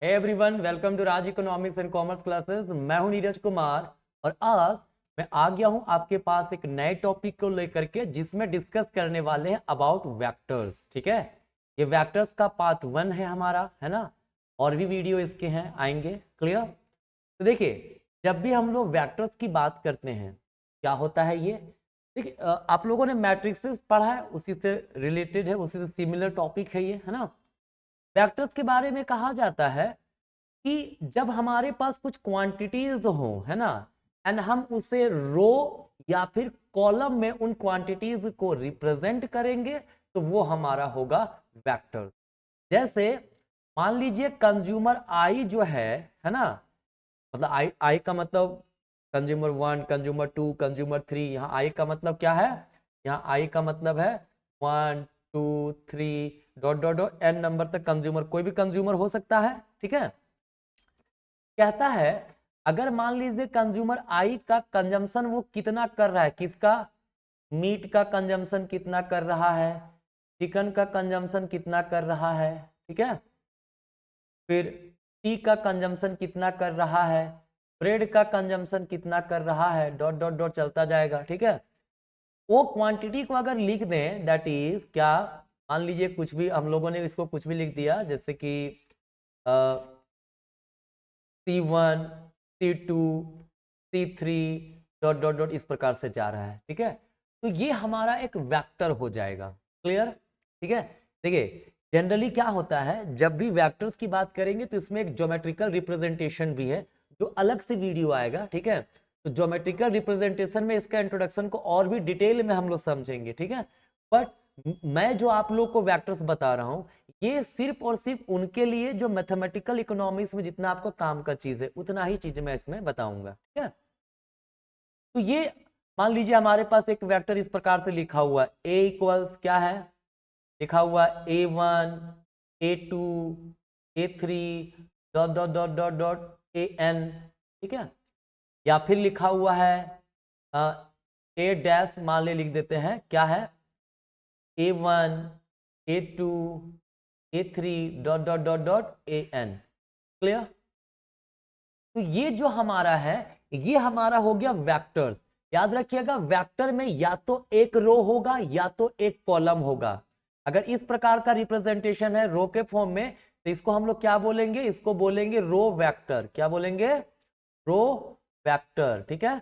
Hey everyone, welcome to Raj economics and commerce classes. मैं हूं नीरज कुमार और आज मैं आ गया हूं आपके पास एक नए टॉपिक को लेकर के जिसमें डिस्कस करने वाले हैं अबाउट वेक्टर्स। ठीक है, ये वेक्टर्स का पार्ट 1 है हमारा, है ना। और भी वीडियो इसके हैं, आएंगे। क्लियर। तो देखिए, जब भी हम लोग वेक्टर्स की बात करते हैं क्या होता है ये। देखिए, आप लोगों ने मैट्रिक्सेस पढ़ा है, उसी से रिलेटेड है, उसी से सिमिलर टॉपिक है ये, है ना। वेक्टर्स के बारे में कहा जाता है कि जब हमारे पास कुछ क्वांटिटीज हो, है ना, एंड हम उसे रो या फिर कॉलम में उन क्वांटिटीज को रिप्रेजेंट करेंगे तो वो हमारा होगा वेक्टर। जैसे मान लीजिए कंज्यूमर आई जो है ना, मतलब आई आई का मतलब कंज्यूमर 1, कंज्यूमर 2, कंज्यूमर 3। यहाँ आई का मतलब क्या है, यहाँ आई का मतलब है 1 2 3 dot dot dot n number तक कंज्यूमर, कोई भी कंज्यूमर हो सकता है। ठीक है, कहता है अगर मान लीजिए कंज्यूमर आई का कंजम्पशन वो कितना कर रहा है, किसका, मीट का कंजम्पशन कितना कर रहा है, चिकन का कंजम्पशन कितना कर रहा है, ठीक है, फिर टी का कंजम्पशन कितना कर रहा है, ब्रेड का कंजम्पशन कितना कर रहा है, डॉट डॉट डॉट चलता जाएगा। ठीक है, वो क्वांटिटी को अगर लिख दें, दैट इज क्या, मान लीजिए कुछ भी हम लोगों ने इसको कुछ भी लिख दिया, जैसे कि C1 C2 C3 dot dot dot इस प्रकार से जा रहा है। ठीक है, तो ये हमारा एक वेक्टर हो जाएगा। क्लियर। ठीक है, देखिए जनरली क्या होता है, जब भी वेक्टर्स की बात करेंगे तो इसमें एक ज्योमेट्रिकल रिप्रेजेंटेशन भी है जो अलग से वीडियो आएगा। ठीक है, तो ज्योमेट्रिकल रिप्रेजेंटेशन में इसका इंट्रोडक्शन को और भी डिटेल में हम लोग समझेंगे। ठीक है, बट मैं जो आप लोग को वेक्टर्स बता रहा हूं ये सिर्फ और सिर्फ उनके लिए जो मैथमेटिकल इकोनॉमिक्स में जितना आपको काम का चीज है उतना ही चीज मैं इसमें बताऊंगा। ठीक है, तो ये मान लीजिए हमारे पास एक वेक्टर इस प्रकार से लिखा हुआ है, ए इक्वल्स क्या है, लिखा हुआ A1 A2 A3 dot dot dot dot dot AN। ठीक है, या फिर लिखा हुआ है ए डैश, मान ले लिख देते हैं क्या है, A1 A2 A3 dot dot dot dot AN। Clear. तो ये जो हमारा है ये हमारा हो गया वेक्टर्स। याद रखिएगा वेक्टर में या तो एक रो होगा या तो एक कॉलम होगा। अगर इस प्रकार का रिप्रेजेंटेशन है रो के फॉर्म में तो इसको हम लोग क्या बोलेंगे, इसको बोलेंगे रो वेक्टर। क्या बोलेंगे, रो वेक्टर। ठीक है,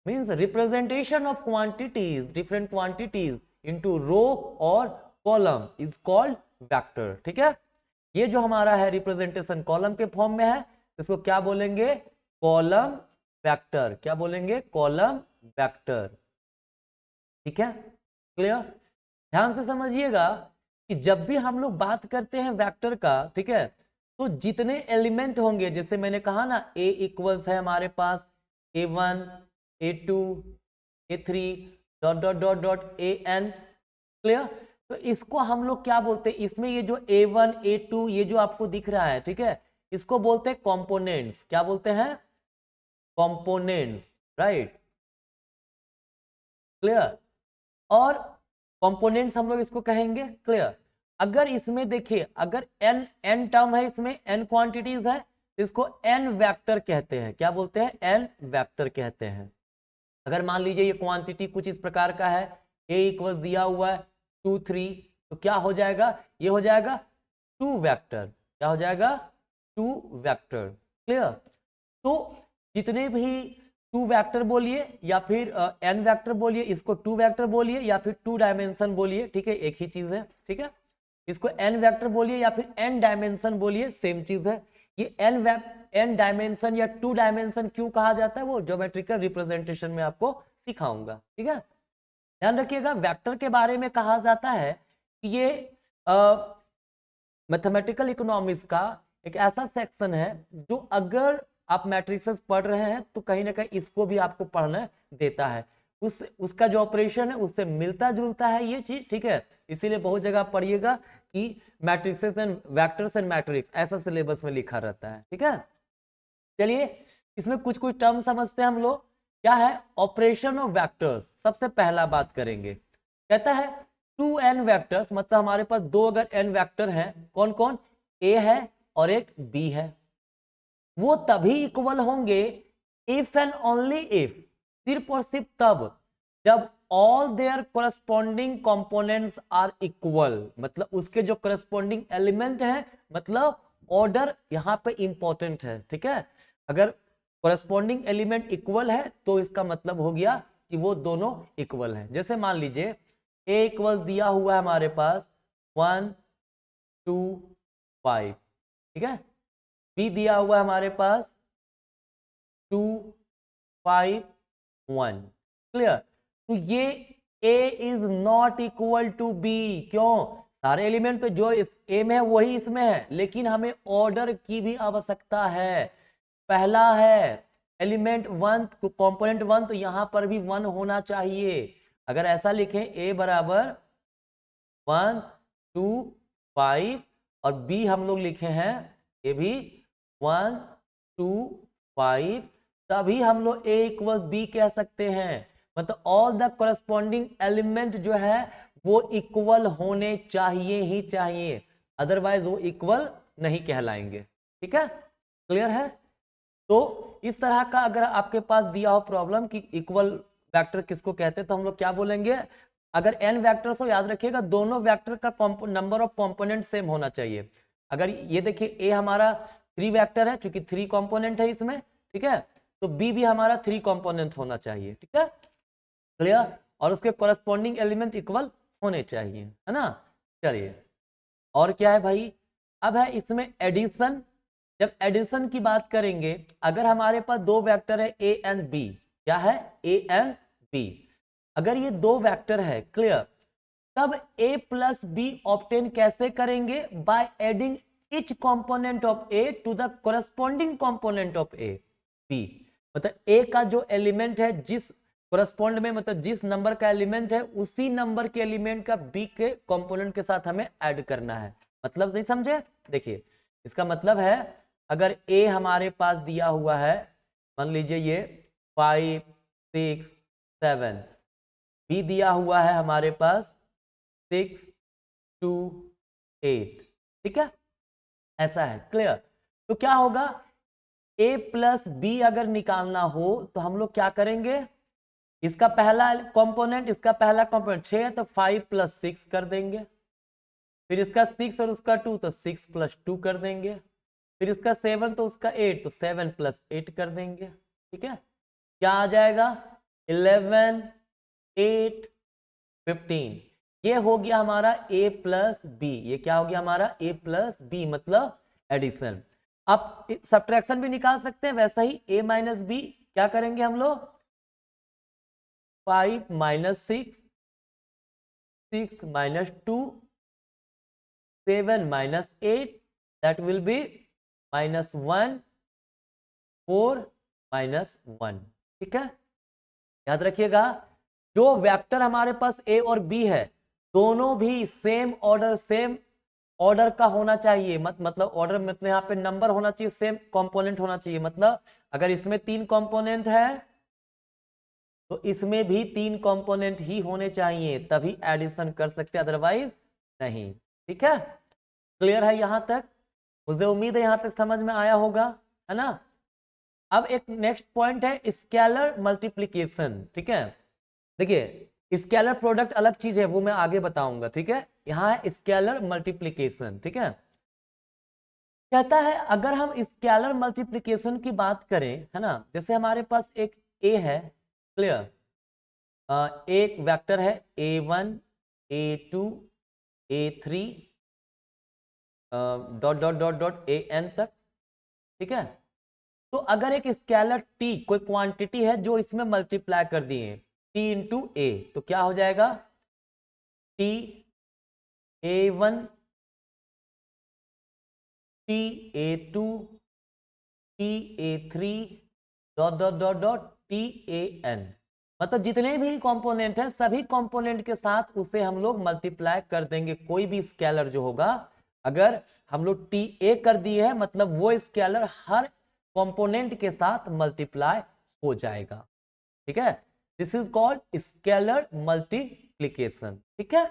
means representation of quantities, different quantities into row और कॉलम इज कॉल्ड वेक्टर। ठीक है, ये जो हमारा है रिप्रेजेंटेशन कॉलम के फॉर्म में है, इसको क्या बोलेंगे, कॉलम वेक्टर। क्या बोलेंगे, कॉलम वेक्टर। ठीक है, क्लियर। ध्यान से समझिएगा कि जब भी हम लोग बात करते हैं वेक्टर का, ठीक है, तो जितने एलिमेंट होंगे, जैसे मैंने कहा ना ए इक्वल्स है हमारे पास A1 A2 A3 dot dot dot dot AN। Clear. तो इसको हम लोग क्या बोलते हैं, इसमें ये जो A1 A2 ये जो आपको दिख रहा है, ठीक है, इसको बोलते हैं कंपोनेंट्स। क्या बोलते हैं, कंपोनेंट्स, राइट। क्लियर। और कंपोनेंट्स हम लोग इसको कहेंगे। क्लियर। अगर इसमें देखिए, अगर n n टर्म है, इसमें n क्वांटिटीज है, तो इसको n वेक्टर कहते हैं। क्या बोलते हैं, n वेक्टर कहते हैं। अगर मान लीजिए ये क्वांटिटी कुछ इस प्रकार का है, a इक्वल दिया हुआ है 2 3, तो क्या हो जाएगा, ये हो जाएगा 2 वेक्टर। क्या हो जाएगा, 2 वेक्टर। क्लियर। तो जितने भी 2 वेक्टर बोलिए या फिर n वेक्टर बोलिए, इसको 2 वेक्टर बोलिए या फिर 2 डायमेंशन बोलिए, ठीक है, एक ही चीज है। ठीक है, इसको n वेक्टर बोलिए या फिर n डायमेंशन बोलिए, सेम चीज है। ये n डायमेंशन या 2 डायमेंशन क्यों कहा जाता है वो ज्योमेट्रिकल रिप्रेजेंटेशन में आपको सिखाऊंगा। ठीक है, ध्यान रखिएगा वेक्टर के बारे में कहा जाता है कि ये मैथमेटिकल इकोनॉमिक्स का एक ऐसा सेक्शन है जो अगर आप मैट्रिक्सेस पढ़ रहे हैं तो कहीं ना कहीं इसको भी आपको पढ़ना देता है। उसका जो ऑपरेशन है उससे मिलता जुलता है ये चीज। ठीक है, इसीलिए बहुत जगह पढ़िएगा कि matrixes and vectors and matrix ऐसा सिलेबस में लिखा रहता है। ठीक है, चलिए इसमें कुछ कुछ टर्म समझते हैं हम लोग। क्या है, ऑपरेशन ऑफ वेक्टर्स। सबसे पहला बात करेंगे, कहता है 2n वेक्टर्स, मतलब हमारे पास 2 अगर n वेक्टर हैं, कौन कौन, a है और एक b है, वो तभी इक्वल होंगे इफ एंड ओनली इफ, सिर्फ और सिर्फ तब जब all their corresponding components are equal, मतलब उसके जो कोरस्पॉन्डिंग एलिमेंट है, मतलब ऑर्डर यहाँ पे इंपॉर्टेंट है, ठीक है। अगर कोरस्पॉन्डिंग एलिमेंट इक्वल है तो इसका मतलब हो गया कि वो दोनों इक्वल है। जैसे मान लीजिए ए इक्वल दिया हुआ है हमारे पास 1 2 5, ठीक है, बी दिया हुआ है हमारे पास 2 5 1, क्लियर। तो ये A is not equal to B, क्यों? सारे एलिमेंट तो जो इस A में है वही इसमें है, लेकिन हमें ऑर्डर की भी आवश्यकता है। पहला है एलिमेंट 1, कंपोनेंट 1, तो यहां पर भी 1 होना चाहिए। अगर ऐसा लिखें A बराबर 1 2 5 और B हम लोग लिखे हैं ये भी 1 2 5, तभी हम लोग A इक्वल B कह सकते हैं। मतलब ऑल द कोरस्पॉन्डिंग एलिमेंट जो है वो इक्वल होने चाहिए ही चाहिए, अदरवाइज वो इक्वल नहीं कहलाएंगे, ठीक है, क्लियर है। तो इस तरह का अगर आपके पास दिया हो प्रॉब्लम कि इक्वल वेक्टर किसको कहते हैं, तो हम लोग क्या बोलेंगे, अगर n वेक्टर्स हो, याद रखिएगा दोनों वेक्टर का नंबर ऑफ कंपोनेंट सेम होना चाहिए। अगर ये देखिए a हमारा 3 वेक्टर है, चूंकि 3 कंपोनेंट है इसमें, ठीक है, तो b भी हमारा 3 कंपोनेंट होना चाहिए, ठीक है, क्लियर। और उसके कोरस्पॉन्डिंग एलिमेंट इक्वल होने चाहिए, है ना। चलिए और क्या है भाई, अब है इसमें एडिशन। जब एडिशन की बात करेंगे, अगर हमारे पास दो वेक्टर है a एंड b, क्या है a एंड b, अगर ये दो वेक्टर है, क्लियर, तब a प्लस बी ऑब्टेन कैसे करेंगे, by adding each component of a to the corresponding component of a b। मतलब a का जो एलिमेंट है जिस कोरस्पॉन्ड में, मतलब जिस नंबर का एलिमेंट है उसी नंबर के एलिमेंट का b के कंपोनेंट के साथ हमें ऐड करना है। मतलब सही समझे, देखिए इसका मतलब है अगर a हमारे पास दिया हुआ है, मान लीजिए ये 5 6 7, b दिया हुआ है हमारे पास 6 2 8, ठीक है, ऐसा है, क्लियर। तो क्या होगा, a प्लस बी अगर निकालना हो तो हम लोग क्या करेंगे, इसका पहला कंपोनेंट, इसका पहला कंपोनेंट 6 है तो 5 प्लस 6 कर देंगे, फिर इसका 6 और उसका 2 तो 6 प्लस 2 कर देंगे, फिर इसका 7 तो उसका 8 तो 7 प्लस 8 कर देंगे, ठीक है। क्या आ जाएगा 11 8 15, ये हो गया हमारा a प्लस बी, ये क्या हो गया हमारा a प्लस बी, मतलब एडिशन। अब सब्ट्रैक्शन भी निकाल सकते हैं, वैसा ही a माइनस बी क्या करेंगे हम लोग, 5 minus 6 6 minus 2 7 minus 8, that will be minus 1 4 minus 1, ठीक है। याद रखिएगा जो वेक्टर हमारे पास a और b है दोनों भी सेम ऑर्डर का होना चाहिए, मतलब ऑर्डर मतलब यहाँ पे नंबर होना चाहिए, सेम कंपोनेंट होना चाहिए। मतलब अगर इसमें 3 कंपोनेंट है तो इसमें भी 3 कंपोनेंट ही होने चाहिए, तभी एडिशन कर सकते, अदरवाइज नहीं, ठीक है, क्लियर है यहां तक, मुझे उम्मीद है यहां तक समझ में आया होगा, है ना। अब एक नेक्स्ट पॉइंट है स्केलर मल्टीप्लीकेशन, ठीक है। देखिए स्केलर प्रोडक्ट अलग चीज है, वो मैं आगे बताऊंगा, ठीक है। यहाँ है स्केलर मल्टीप्लीकेशन, ठीक है। कहता है अगर हम स्केलर मल्टीप्लीकेशन की बात करें, है ना, जैसे हमारे पास एक a है, क्लियर, एक वेक्टर है a1 a2 a3 dot dot dot dot an तक, ठीक है। तो अगर एक स्केलर t कोई क्वांटिटी है जो इसमें मल्टीप्लाई कर दिए t इंटू a, तो क्या हो जाएगा t a1 t a2 t a3 dot dot dot dot t an, मतलब जितने भी कंपोनेंट हैं सभी कंपोनेंट के साथ उसे हम लोग मल्टीप्लाई कर देंगे। कोई भी स्केलर जो होगा अगर हम लोग टी ए कर दिए है मतलब वो स्केलर हर कंपोनेंट के साथ मल्टीप्लाई हो जाएगा, ठीक है। This is called scalar multiplication, ठीक है।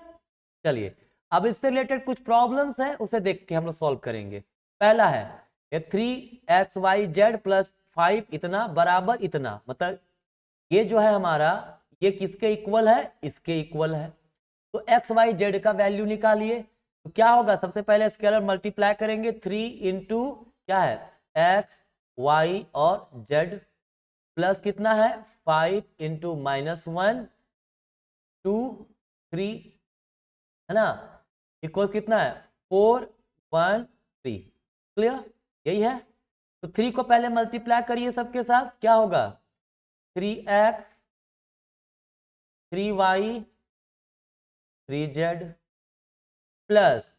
चलिए अब इससे रिलेटेड कुछ प्रॉब्लम्स है उसे देख के हम लोग सॉल्व करेंगे। पहला है ये 3xyz प्लस 5 इतना बराबर इतना, मतलब ये जो है हमारा ये किसके इक्वल है, इसके इक्वल है। तो एक्स वाई जेड का वैल्यू निकालिए। तो क्या होगा, सबसे पहले स्केलर मल्टीप्लाई करेंगे 3 इंटू क्या है एक्स वाई और जेड प्लस कितना है 5 इंटू -1 2 3 है ना, इक्वल कितना है 4 1 3। क्लियर, यही है। तो 3 को पहले मल्टीप्लाई करिए सबके साथ, क्या होगा 3x 3y 3z प्लस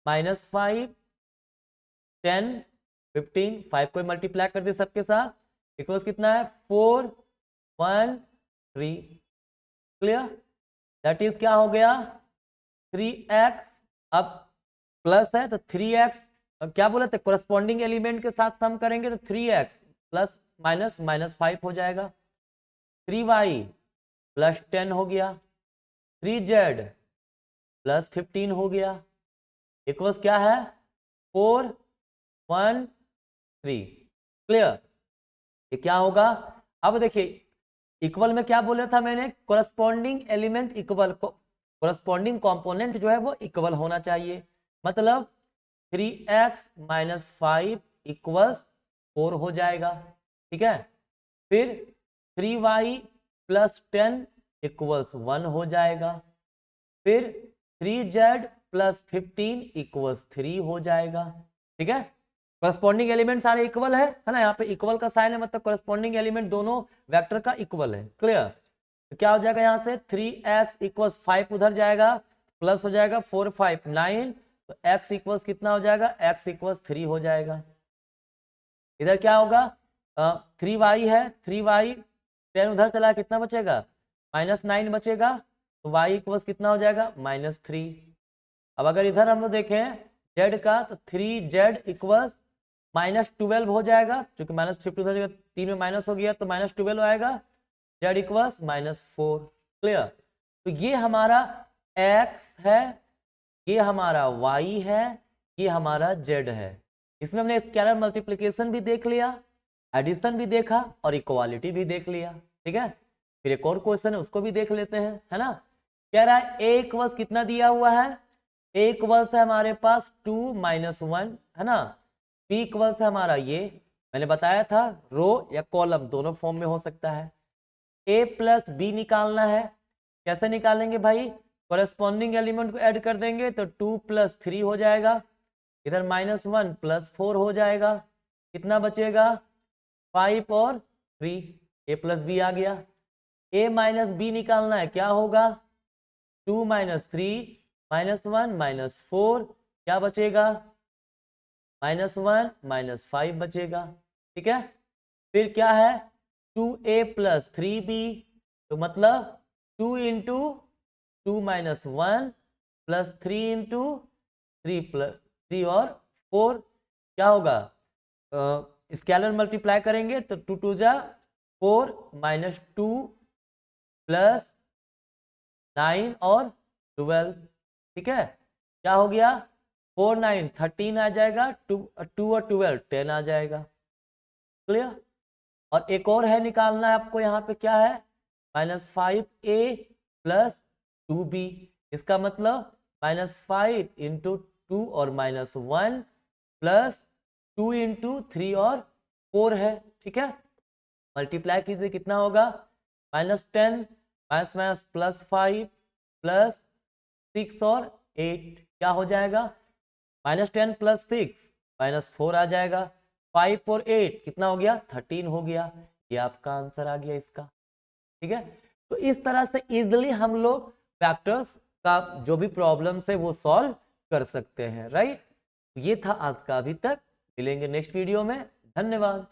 -5 10 15 5 को मल्टीप्लाई कर दिए सबके साथ, इक्वल्स कितना है 4 1 3। क्लियर, दैट इज क्या हो गया 3x, अब प्लस है तो 3x, अब क्या बोले थे कोरस्पॉन्डिंग एलिमेंट के साथ सम करेंगे तो 3x प्लस -5 हो जाएगा, 3y प्लस 10 हो गया, 3z प्लस 15 हो गया, इक्वल्स क्या है 4 1 3। क्लियर, ये क्या होगा, अब देखिए इक्वल में क्या बोला था मैंने, corresponding element equal, corresponding component जो है वो इक्वल होना चाहिए, मतलब 3x - 5 इक्वल्स 4 हो जाएगा। ठीक है, फिर 3y प्लस 10 इक्वल्स 1 हो जाएगा, फिर 3z प्लस 15 इक्वल्स 3 हो जाएगा। ठीक है, करस्पॉन्डिंग एलिमेंट सारे इक्वल है ना, यहाँ पे इक्वल का साइन है, मतलब करस्पॉन्डिंग एलिमेंट दोनों वेक्टर का इक्वल है। क्लियर, तो क्या हो जाएगा यहाँ से 3x इक्वल्स 5 उधर जाएगा, प्लस हो जाएगा 4 5 9, तो x इक्वल्स कितना हो जाएगा x इक्वल्स 3 हो जाएगा। इधर क्या होगा 3y है, 3y 10 उधर चला कितना बचेगा -9 बचेगा, तो y इक्वल्स कितना हो जाएगा -3। अब अगर इधर हम लोग देखें z का तो 3z इक्वल्स -12 हो जाएगा, क्योंकि -50 उधर जगह 3 में माइनस हो गया तो -12 आएगा, z इक्वल्स -4। क्लियर, तो ये हमारा x है, ये हमारा y है, ये हमारा z है। इसमें हमने स्केलर मल्टीप्लिकेशन भी देख लिया, एडिशन भी देखा और इक्वालिटी भी देख लिया। ठीक है, फिर एक और क्वेश्चन है उसको भी देख लेते हैं, है ना। कह रहा है a इक्वल्स कितना दिया हुआ है, a इक्वल्स है हमारे पास 2 - 1 है ना, p इक्वल्स है हमारा ये मैंने बताया था रो या कॉलम दोनों फॉर्म में हो सकता है। a प्लस b निकालना है, कैसे निकालेंगे भाई, कोरेस्पॉन्डिंग एलिमेंट को ऐड कर देंगे तो 2 + 3 हो जाएगा, इधर -1 + 4 हो जाएगा, कितना बचेगा 5 और 3, a + b आ गया। a - b निकालना है, क्या होगा 2 - 3 -1 - 4, क्या बचेगा -1 - 5 बचेगा। ठीक है, फिर क्या है 2a + 3b, तो मतलब 2 × 2 - 1 + 3 × 3 और 4, क्या होगा स्केलर मल्टीप्लाई करेंगे तो 2 2 जा 4 -2 + 9 और 12। ठीक है, क्या हो गया 4 9 13 आ जाएगा, 2 और 12 10 आ जाएगा। क्लियर, और एक और है निकालना है आपको, यहाँ पे क्या है -5a + 2b, इसका मतलब -5 × 2 और -1 + 2 × 3 और 4 है। ठीक है, मल्टीप्लाई कीजिए कितना होगा -10 +5 + 6 और 8, क्या हो जाएगा -10 + 6 -4 आ जाएगा, 5 और 8 कितना हो गया 13 हो गया, ये आपका आंसर आ गया इसका। ठीक है, तो इस तरह से इजिली हम लोग फैक्टर्स का जो भी प्रॉब्लम्स है वो सॉल्व कर सकते हैं। राइट, ये था आज का, अभी तक मिलेंगे नेक्स्ट वीडियो में, धन्यवाद।